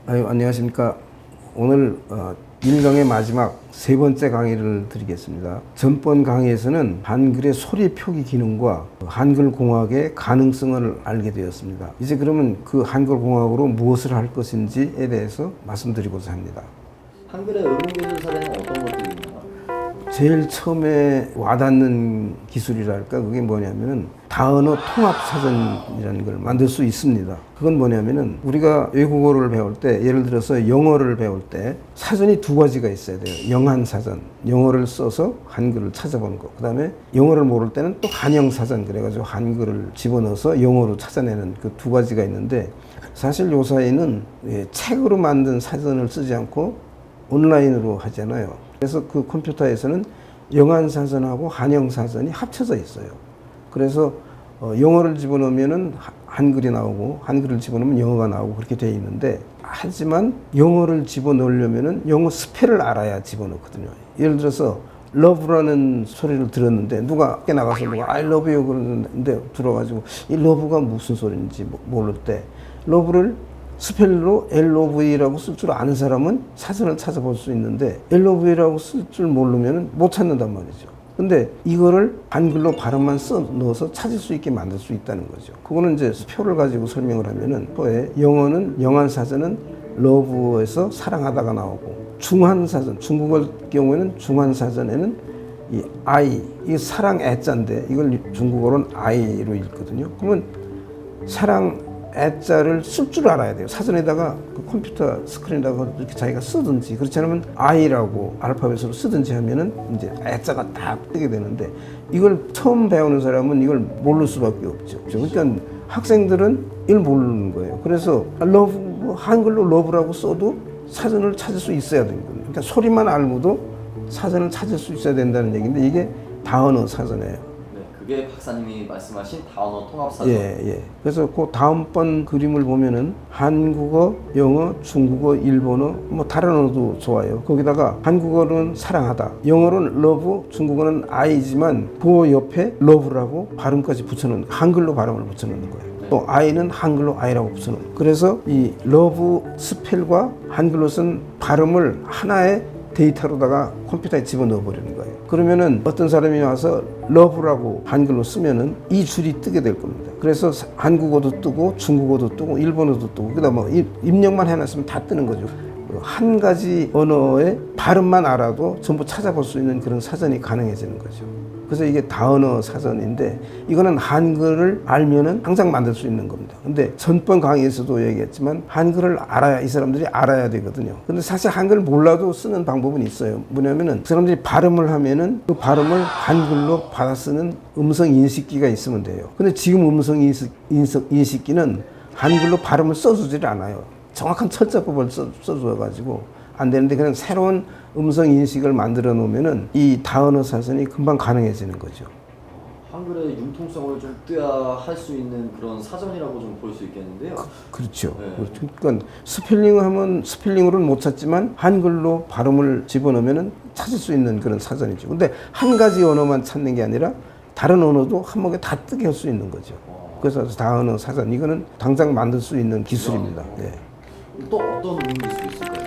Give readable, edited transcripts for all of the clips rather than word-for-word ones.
안녕하십니까. 오늘 1강의 마지막 세 번째 강의를 드리겠습니다. 전번 강의에서는 한글의 소리 표기 기능과 한글 공학의 가능성을 알게 되었습니다. 이제 그러면 그 한글 공학으로 무엇을 할 것인지에 대해서 말씀드리고자 합니다. 한글의 의문교조 사례는 어떤 것들이 있나요? 제일 처음에 와닿는 기술이랄까, 그게 뭐냐면은 다언어 통합사전이라는 걸 만들 수 있습니다. 그건 뭐냐면은 우리가 외국어를 배울 때, 예를 들어서 영어를 배울 때 사전이 두 가지가 있어야 돼요. 영한사전, 영어를 써서 한글을 찾아보는 거. 그 다음에 영어를 모를 때는 또 한영사전, 그래가지고 한글을 집어넣어서 영어로 찾아내는 그 두 가지가 있는데, 사실 요 사이는 책으로 만든 사전을 쓰지 않고 온라인으로 하잖아요. 그래서 그 컴퓨터에서는 영한사전하고 한영사전이 합쳐져 있어요. 그래서 영어를 집어넣으면은 한글이 나오고 한글을 집어넣으면 영어가 나오고 그렇게 되어 있는데, 하지만 영어를 집어넣으려면은 영어 스펠을 알아야 집어넣거든요. 예를 들어서 러브라는 소리를 들었는데 누가 밖에 나가서 누가 I love you 그러는데 들어가지고 이 러브가 무슨 소리인지 모를 때 러브를 스펠로 LOV라고 쓸 줄 아는 사람은 사전을 찾아볼 수 있는데 LOV라고 쓸 줄 모르면 못 찾는단 말이죠. 근데 이거를 한글로 발음만 넣어서 찾을 수 있게 만들 수 있다는 거죠. 그거는 이제 표를 가지고 설명을 하면은, 영어는 영한사전은 러브에서 사랑하다가 나오고, 중한사전, 중국어 경우에는 중한사전에는 이 I, 이 사랑 애자인데 이걸 중국어로는 I로 읽거든요. 그러면 사랑 애자를 쓸 줄 알아야 돼요. 사전에다가 그 컴퓨터 스크린에다가 이렇게 자기가 쓰든지, 그렇지 않으면 I라고 알파벳으로 쓰든지 하면은 이제 애자가 다 뜨게 되는데, 이걸 처음 배우는 사람은 이걸 모를 수밖에 없죠. 그러니까 학생들은 이걸 모르는 거예요. 그래서 러브, 한글로 러브라고 써도 사전을 찾을 수 있어야 되는 거예요. 그러니까 소리만 알고도 사전을 찾을 수 있어야 된다는 얘기인데, 이게 다언어 사전이에요. 그게 박사님이 말씀하신 다언어 통합사전. 예. 그래서 그 다음번 그림을 보면은 한국어, 영어, 중국어, 일본어, 뭐 다른 언어도 좋아요. 거기다가 한국어는 사랑하다, 영어는 러브, 중국어는 아이지만 그 옆에 러브라고 발음까지 붙여놓는, 한글로 발음을 붙여놓는 거예요. 또 아이는 한글로 아이라고 붙여놓는 거예요. 그래서 이 러브 스펠과 한글로 쓴 발음을 하나의 데이터로다가 컴퓨터에 집어넣어 버리는 거예요. 그러면은 어떤 사람이 와서 러브라고 한글로 쓰면은 이 줄이 뜨게 될 겁니다. 그래서 한국어도 뜨고 중국어도 뜨고 일본어도 뜨고, 그다음에 입력만 해놨으면 다 뜨는 거죠. 한 가지 언어의 발음만 알아도 전부 찾아볼 수 있는 그런 사전이 가능해지는 거죠. 그래서 이게 다언어 사전인데, 이거는 한글을 알면은 항상 만들 수 있는 겁니다. 근데 전번 강의에서도 얘기했지만 한글을 알아야, 이 사람들이 알아야 되거든요. 근데 사실 한글을 몰라도 쓰는 방법은 있어요. 뭐냐면은 그 사람들이 발음을 하면은 그 발음을 한글로 받아 쓰는 음성 인식기가 있으면 돼요. 근데 지금 음성 인식기는 한글로 발음을 써주질 않아요. 정확한 철자법을 써줘가지고 안 되는데, 그냥 새로운 음성 인식을 만들어 놓으면은 이 다언어 사전이 금방 가능해지는 거죠. 한글의 융통성을 좀 띄어할 수 있는 그런 사전이라고 좀 볼 수 있겠는데요. 그렇죠. 그러니까 스펠링을 하면 스펠링으로는 못 찾지만 한글로 발음을 집어넣으면은 찾을 수 있는 그런 사전이죠. 근데 한 가지 언어만 찾는 게 아니라 다른 언어도 한목에 다 뜨게 할 수 있는 거죠. 그래서 다언어 사전, 이거는 당장 만들 수 있는 기술입니다. 또 어떤 기술이 있을까요?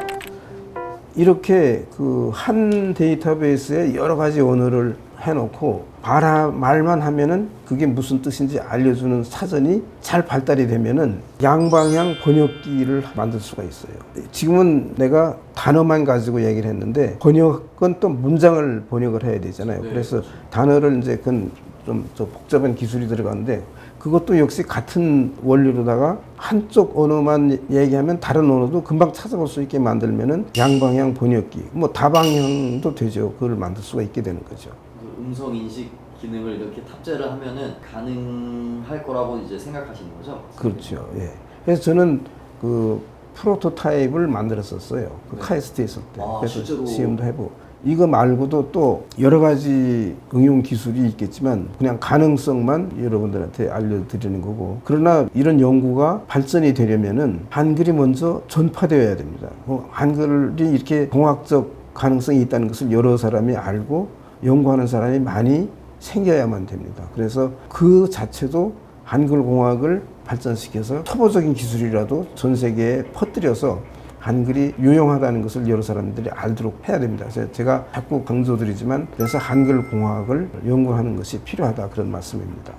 이렇게 그 한 데이터베이스에 여러 가지 언어를 해놓고 말만 하면은 그게 무슨 뜻인지 알려주는 사전이 잘 발달이 되면은 양방향 번역기를 만들 수가 있어요. 지금은 내가 단어만 가지고 얘기를 했는데, 번역은 또 문장을 번역을 해야 되잖아요. 그래서 단어를 이제 그건 좀 복잡한 기술이 들어가는데, 그것도 역시 같은 원리로다가 한쪽 언어만 얘기하면 다른 언어도 금방 찾아볼 수 있게 만들면은 양방향 번역기, 뭐 다방향도 되죠. 그걸 만들 수가 있게 되는 거죠. 그 음성 인식 기능을 이렇게 탑재를 하면은 가능할 거라고 이제 생각하시는 거죠? 그렇죠. 예. 그래서 저는 그 프로토타입을 만들었었어요. 그 카이스트에 있을 때. 그래서 실제로? 시험도 해보고. 이거 말고도 또 여러 가지 응용 기술이 있겠지만 그냥 가능성만 여러분들한테 알려드리는 거고, 그러나 이런 연구가 발전이 되려면은 한글이 먼저 전파되어야 됩니다. 한글이 이렇게 공학적 가능성이 있다는 것을 여러 사람이 알고 연구하는 사람이 많이 생겨야만 됩니다. 그래서 그 자체도 한글 공학을 발전시켜서 초보적인 기술이라도 전 세계에 퍼뜨려서 한글이 유용하다는 것을 여러 사람들이 알도록 해야 됩니다. 그래서 제가 자꾸 강조드리지만 그래서 한글 공학을 연구하는 것이 필요하다 그런 말씀입니다.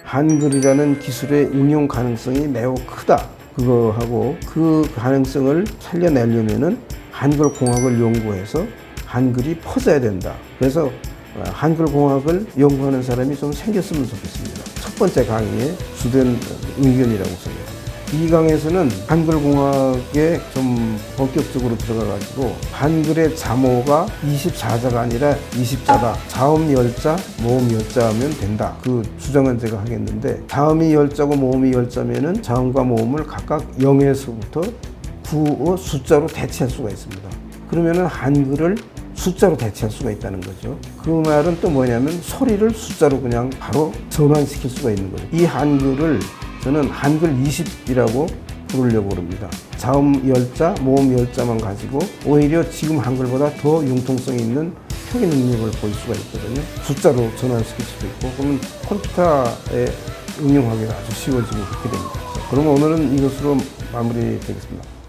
한글이라는 기술의 응용 가능성이 매우 크다. 그거하고 그 가능성을 살려내려면은 한글 공학을 연구해서 한글이 퍼져야 된다. 그래서 한글 공학을 연구하는 사람이 좀 생겼으면 좋겠습니다. 첫 번째 강의의 주된 의견이라고 생각합니다. 이 강에서는 한글 공학에 좀 본격적으로 들어가가지고 한글의 자모가 24자가 아니라 20자다. 자음 10자, 모음 10자면 된다. 그 주장은 제가 하겠는데 자음이 10자고 모음이 10자면은 자음과 모음을 각각 0에서부터 9의 숫자로 대체할 수가 있습니다. 그러면은 한글을 숫자로 대체할 수가 있다는 거죠. 그 말은 또 뭐냐면 소리를 숫자로 그냥 바로 전환시킬 수가 있는 거죠. 이 한글을 저는 한글 20이라고 부르려고 그럽니다. 자음 10자, 모음 10자만 가지고 오히려 지금 한글보다 더 융통성이 있는 표기 능력을 보일 수가 있거든요. 숫자로 전환시킬 수도 있고 그러면 컴퓨터에 응용하기가 아주 쉬워지고 그렇게 됩니다. 그러면 오늘은 이것으로 마무리되겠습니다.